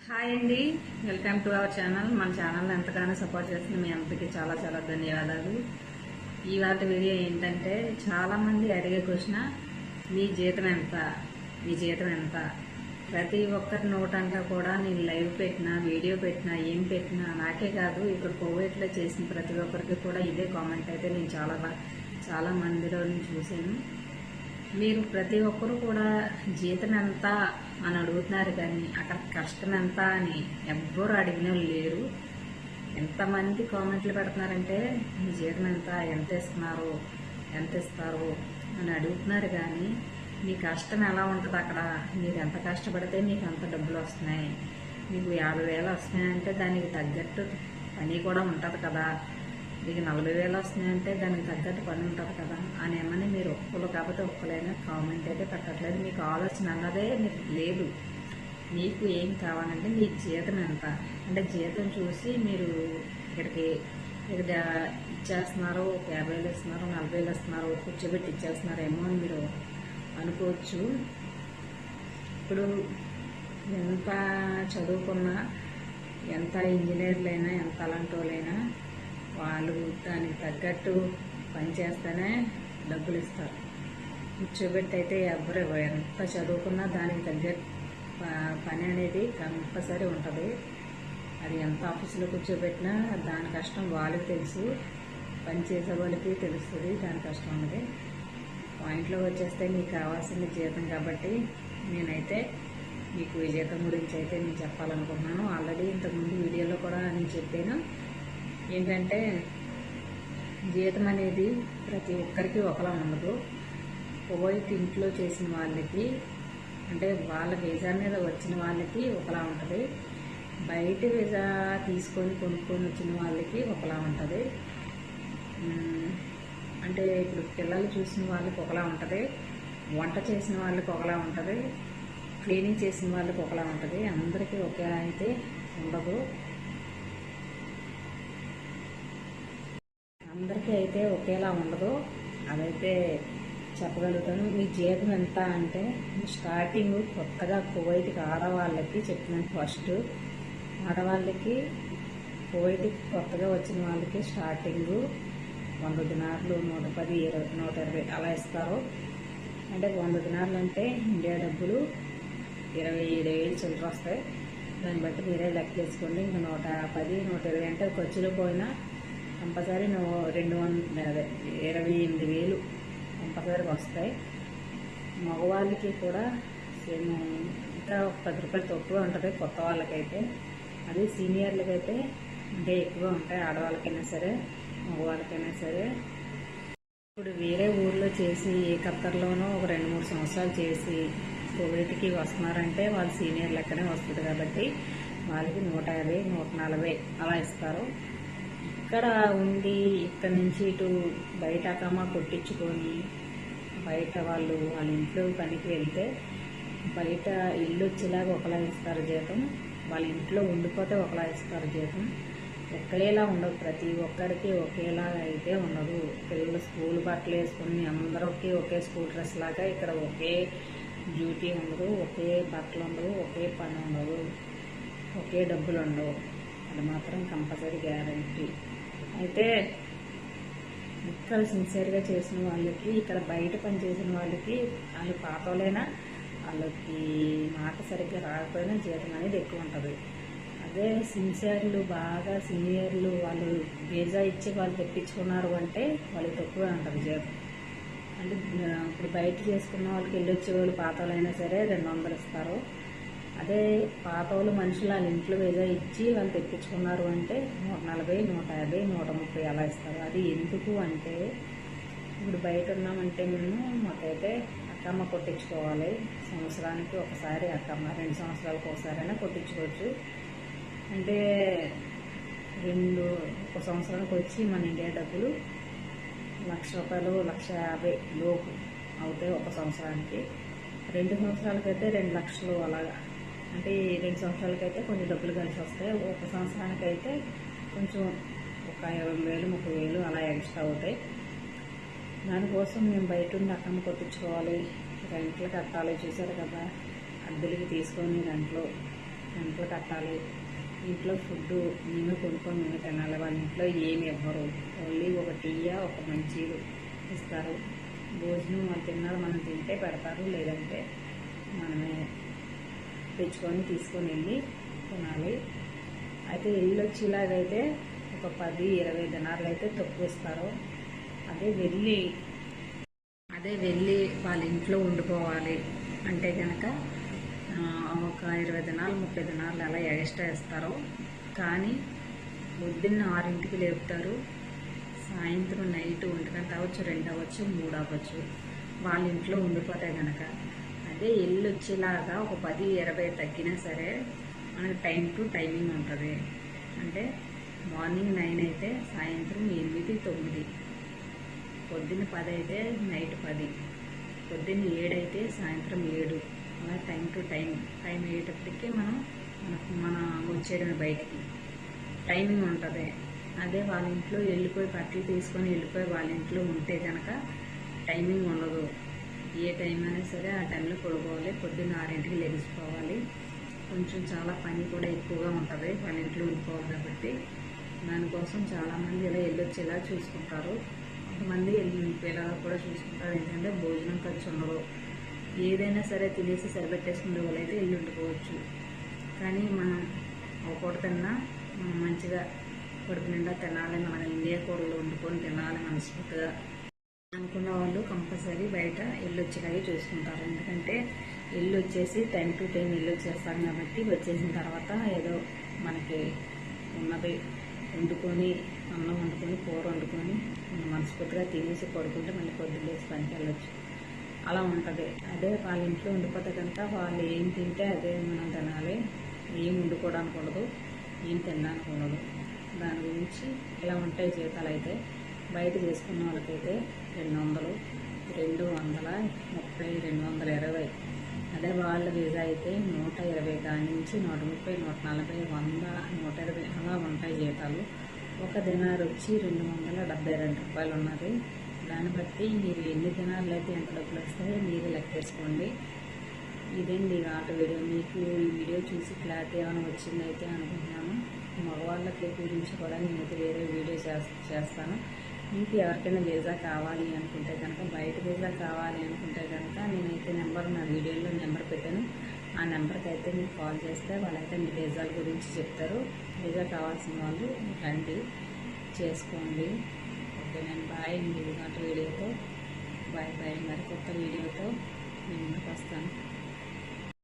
Hi అండి, welcome to our channel. మన channel ఎంతగానో సపోర్ట్ చేస్తున్న మీ అందరికీ చాలా చాలా ధన్యవాదాలు. ఇవాళ వీడియో ఏంటంటే, చాలామంది అడిగే క్వశ్చన్, మీ జీతం ఎంత, మీ జీతం ఎంత. ప్రతి ఒక్కరి నోటంతా కూడా నేను లైవ్ పెట్టినా, వీడియో పెట్టినా, ఏం పెట్టినా, నాకే కాదు ఇక్కడ కోవిడ్లో చేసిన ప్రతి ఒక్కరికి కూడా ఇదే కామెంట్ అయితే నేను చాలా మందిలో చూశాను. మీరు ప్రతి ఒక్కరు కూడా జీతం ఎంత అని అడుగుతున్నారు, కానీ అక్కడ కష్టం ఎంత అని ఎవ్వరు అడిగిన లేరు. ఎంతమంది కామెంట్లు పెడుతున్నారంటే, మీ జీతం ఎంత ఇస్తున్నారు, ఎంత ఇస్తారు అని అడుగుతున్నారు. కానీ మీ కష్టం ఎలా ఉంటుంది, అక్కడ మీరు ఎంత కష్టపడితే మీకు అంత డబ్బులు వస్తున్నాయి. మీకు 50,000 వస్తున్నాయంటే దానికి తగ్గట్టు పని కూడా ఉంటుంది కదా. మీకు 40,000 వస్తున్నాయంటే దానికి తగ్గట్టు పని ఉంటుంది కదా అని ఏమని మీరు ఒక్కరు కాకపోతే ఒక్కలైనా కామెంట్ అయితే పెట్టట్లేదు. మీకు ఆలోచన అన్నదే మీకు లేదు. మీకు ఏం కావాలంటే మీ జీతం ఎంత అంటే జీతం చూసి మీరు ఇక్కడ ఇచ్చేస్తున్నారు, 50,000 ఇస్తున్నారు, 40,000 ఇస్తున్నారు, కూర్చోబెట్టి ఇచ్చేస్తున్నారేమో అని మీరు అనుకోవచ్చు. ఇప్పుడు ఎంత చదువుకున్నా, ఎంత ఇంజనీర్లైనా, ఎంత అలాంటి వాళ్ళైనా వాళ్ళు దానికి తగ్గట్టు పని చేస్తేనే డబ్బులు ఇస్తారు. కూర్చోబెట్టి అయితే ఎవరు ఎంత చదువుకున్నా దానికి తగ్గట్టు పని అనేది కంపల్సరీ ఉంటుంది. అది ఎంత ఆఫీసులో కూర్చోబెట్టినా దాని కష్టం వాళ్ళకి తెలుసు, పని చేసే వాళ్ళకి తెలుస్తుంది దాని కష్టం అనేది. పాయింట్లో వచ్చేస్తే మీకు కావాల్సిన జీతం కాబట్టి నేనైతే మీకు ఈ జీతం గురించి అయితే నేను చెప్పాలనుకుంటున్నాను. ఆల్రెడీ ఇంతకుముందు వీడియోలో కూడా నేను చెప్పాను. ఏంటంటే, జీతం అనేది ప్రతి ఒక్కరికి ఒకలా ఉండదు. కువైట్ ఇంట్లో చేసిన వాళ్ళకి, అంటే వాళ్ళ వీసా మీద వచ్చిన వాళ్ళకి ఒకలా ఉంటుంది. బయట వీసా తీసుకొని కొనుక్కొని వచ్చిన వాళ్ళకి ఒకలా ఉంటుంది. అంటే ఇప్పుడు పిల్లలు చూసిన వాళ్ళకి ఒకలా ఉంటుంది, వంట చేసిన వాళ్ళకి ఒకలా ఉంటుంది, క్లీనింగ్ చేసిన వాళ్ళకి ఒకలా ఉంటుంది. అందరికీ ఒకే అయితే ఉండదు. అందరికీ అయితే ఒకేలా ఉండదు, అదైతే చెప్పగలుగుతాను. మీ జీతం ఎంత అంటే, స్టార్టింగ్ కొత్తగా కువైట్కి ఆడవాళ్ళకి చెప్తున్నాను. ఫస్ట్ ఆడవాళ్ళకి కువైట్కి కొత్తగా వచ్చిన వాళ్ళకి స్టార్టింగ్ 100 దినార్లు, 110, 120 అలా ఇస్తారు. అంటే 100 దినార్లు అంటే ఇండియా డబ్బులు 27,000 చిల్లర వస్తాయి. దాన్ని బట్టి మీరే లెక్క వేసుకోండి. ఇంకా 110, 120 అంటే ఖర్చులు పోయినా కంపల్సరీ 28,000 కంపల్సరీ వస్తాయి. మగవాళ్ళకి కూడా సేమ్ ఇంకా 10 రూపాయలు తక్కువ ఉంటుంది కొత్త వాళ్ళకైతే. అది సీనియర్లకైతే అంటే ఎక్కువ ఉంటాయి, ఆడవాళ్ళకైనా సరే మగవాళ్ళకైనా సరే. ఇప్పుడు వేరే ఊర్లో చేసి ఏ ఖత్తర్లోనో ఒక 2-3 సంవత్సరాలు చేసి కోవిడ్కి వస్తున్నారంటే వాళ్ళు సీనియర్ లెక్కనే వస్తుంది కాబట్టి వాళ్ళకి 150, 140 అలా ఇస్తారు. ఇక్కడ ఉండి ఇక్కడ నుంచి ఇటు బయట అకమా కొట్టించుకొని బయట వాళ్ళ ఇంట్లో పనికి వెళ్తే బయట ఇల్లు వచ్చేలాగా ఒకలా ఇస్తారు జీతం, వాళ్ళ ఇంట్లో ఉండిపోతే ఒకలా ఇస్తారు జీతం. ఒకేలా ఉండదు, ప్రతి ఒక్కరికి ఒకేలా అయితే ఉండదు. పిల్లలు స్కూల్ బట్టలు వేసుకుని అందరికీ ఒకే స్కూల్ డ్రెస్ లాగా ఇక్కడ ఒకే డ్యూటీ ఉండదు, ఒకే బట్టలు ఉండవు, ఒకే పని ఉండదు, ఒకే డబ్బులు ఉండవు. అది మాత్రం కంపల్సరీ గ్యారంటీ. అయితే ఇక్కడ సిన్సియర్గా చేసిన వాళ్ళకి, ఇక్కడ బయట పని చేసిన వాళ్ళకి, వాళ్ళు పాతోలైనా వాళ్ళకి మాట సరిగ్గా రాకపోయినా జీతం అనేది ఎక్కువ ఉంటుంది. అదే సిన్సియర్లు, బాగా సీనియర్లు, వాళ్ళు వీసా ఇచ్చి వాళ్ళు తెప్పించుకున్నారు అంటే వాళ్ళకి తక్కువే ఉంటుంది జీతం. అంటే ఇప్పుడు బయట చేసుకున్న వాళ్ళకి వెళ్ళొచ్చే వాళ్ళు పాతోలైనా సరే 200 ఇస్తారు. అదే పాతోళ్ళు మనుషులు వాళ్ళ ఇంట్లో వీసా ఇచ్చి వాళ్ళు తెప్పించుకున్నారు అంటే 140, 150, 130 అలా ఇస్తారు. అది ఎందుకు అంటే, ఇప్పుడు బయట ఉన్నామంటే మాకైతే అక్కమ్మ కొట్టించుకోవాలి. సంవత్సరానికి ఒకసారి అక్కమ్మ, 2 సంవత్సరాలకు ఒకసారైనా కొట్టించుకోవచ్చు. అంటే ఒక సంవత్సరానికి వచ్చి మన ఇండియా డబ్బులు ₹1,00,000, ₹1,50,000 లోపు అవుతాయి ఒక సంవత్సరానికి. 2 సంవత్సరాలకైతే 2 లక్షలు అలాగా. అంటే 2 సంవత్సరాలకైతే కొంచెం డబ్బులు కలిసి వస్తాయి. ఒక సంవత్సరానికి అయితే కొంచెం ఒక 20,000, 30,000 అలా ఎక్స్ట్రా అవుతాయి. దానికోసం మేము బయట ఉండి అక్కమ్మ కొట్టించుకోవాలి, రెంట్లు కట్టాలి. చూసారు కదా, అద్దెలకి తీసుకొని రెంట్లో రెంట్లు కట్టాలి, ఇంట్లో ఫుడ్ మేమే కొనుక్కొని మేమే తినాలి. వాళ్ళ ఇంట్లో ఏమి ఇవ్వరు, ఓన్లీ ఒక టీయా ఒక మంచీలు ఇస్తారు. భోజనం వాళ్ళు తిన్నారు, మనం తింటే పెడతారు, లేదంటే మనమే తెచ్చుకొని తీసుకొని వెళ్ళి తినాలి. అయితే ఇల్లు వచ్చేలాగైతే ఒక 10-20 దినాలు అయితే తక్కువ ఇస్తారు. అదే వెళ్ళి వాళ్ళ ఇంట్లో ఉండిపోవాలి అంటే కనుక ఒక 20 దినాలు 30 దినాలు అలా ఎక్స్ట్రా ఇస్తారు. కానీ పొద్దున్న 6ంటికి లేపుతారు, సాయంత్రం నైట్ 1 గంట అవ్వచ్చు, 2 అవ్వచ్చు, 3 అవ్వచ్చు, వాళ్ళ ఇంట్లో ఉండిపోతే కనుక. అదే ఇల్లు వచ్చేలాగా ఒక 10-20 తగ్గినా సరే మనకి టైం టు టైమింగ్ ఉంటుంది. అంటే మార్నింగ్ 9 అయితే సాయంత్రం 8-9, పొద్దున్న 10 అయితే నైట్ 10, పొద్దున్న 7 అయితే సాయంత్రం 7, అలా టైం టు టైం అయ్యేటప్పటికీ మన వచ్చేయడమే బయటికి టైమింగ్ ఉంటుంది. అదే వాళ్ళ ఇంట్లో వెళ్ళిపోయి బట్టలు తీసుకొని వెళ్ళిపోయి వాళ్ళ ఇంట్లో ఉంటే కనుక టైమింగ్ ఉండదు. ఏ టైం అయినా సరే ఆ టైంలో పడుకోవాలి, పొద్దున్న 6ంటికి లెగిసిపోవాలి. కొంచెం చాలా పని కూడా ఎక్కువగా ఉంటుంది వాళ్ళ ఇంట్లో ఉండిపోవాలి కాబట్టి. దానికోసం చాలామంది ఇలా వెళ్ళొచ్చేలా చూసుకుంటారు. కొంతమంది వెళ్ళిపోయేలాగా కూడా చూసుకుంటారు. ఏంటంటే భోజనం ఖర్చు ఉండదు, ఏదైనా సరే తినేసి సరిపెట్టేసుకునే వాళ్ళైతే వెళ్ళి ఉండిపోవచ్చు. కానీ మనం ఒక పూట తిన్నా మనం మంచిగా కడుపు నిండా తినాలి, మన ఇండియా కూరలు వండుకొని తినాలి మనస్ఫూర్తిగా అనుకున్న వాళ్ళు కంపల్సరీ బయట ఇల్లు వచ్చేలాగే చూసుకుంటారు. ఎందుకంటే ఇల్లు వచ్చేసి టైం టు టైం ఇల్లు వచ్చేస్తాం కాబట్టి వచ్చేసిన తర్వాత ఏదో మనకి ఉన్నది వండుకొని, అన్నం వండుకొని, కూర వండుకొని మనస్ఫూర్తిగా తినేసి పడుకుంటే మళ్ళీ పొద్దున్న లేచి పనికి వెళ్ళొచ్చు, అలా ఉంటుంది. అదే వాళ్ళ ఇంట్లో ఉండిపోతే కనుక వాళ్ళు ఏం తింటే అదే మనం తినాలి, ఏం వండుకోవడానికి ఉండదు, ఏం తినడానికి ఉండదు. దాని గురించి ఇలా ఉంటాయి జీతాలు. అయితే బయట చేసుకున్న వాళ్ళకైతే 200, 230, 220. అదే వాళ్ళ వీజా అయితే 120 కాడి నుంచి 130, 140, 100, 120 అలా ఉంటాయి జీతాలు. ఒక దినార్ వచ్చి 272 రూపాయలు ఉన్నది. దాన్ని బట్టి మీరు ఎన్ని దినాలు అయితే ఎంత డబ్బులు వస్తాయో మీరు లెక్కేసుకోండి. ఇదేంటి ఆటో వీడియో. మీకు ఈ వీడియో చూసి క్లారిటీ ఏమైనా వచ్చిందైతే అనుకుంటున్నాను. మగవాళ్ళకి గురించి కూడా నేనైతే వేరే వీడియో చేస్తాను. మీకు ఎవరికైనా వీజా కావాలి అనుకుంటే కనుక, బయట వీజా కావాలి అనుకుంటే కనుక నేనైతే నా వీడియోలో నెంబర్ పెట్టాను. ఆ నెంబర్కి అయితే మీరు కాల్ చేస్తే వాళ్ళైతే మీ వీజాల గురించి చెప్తారు. వీజా కావాల్సిన వాళ్ళు రండి, చేసుకోండి. ఓకే, నేను బాయ్ వీడియోతో బాయ్. మరి కొత్త వీడియోతో నేను ముందుకు వస్తాను.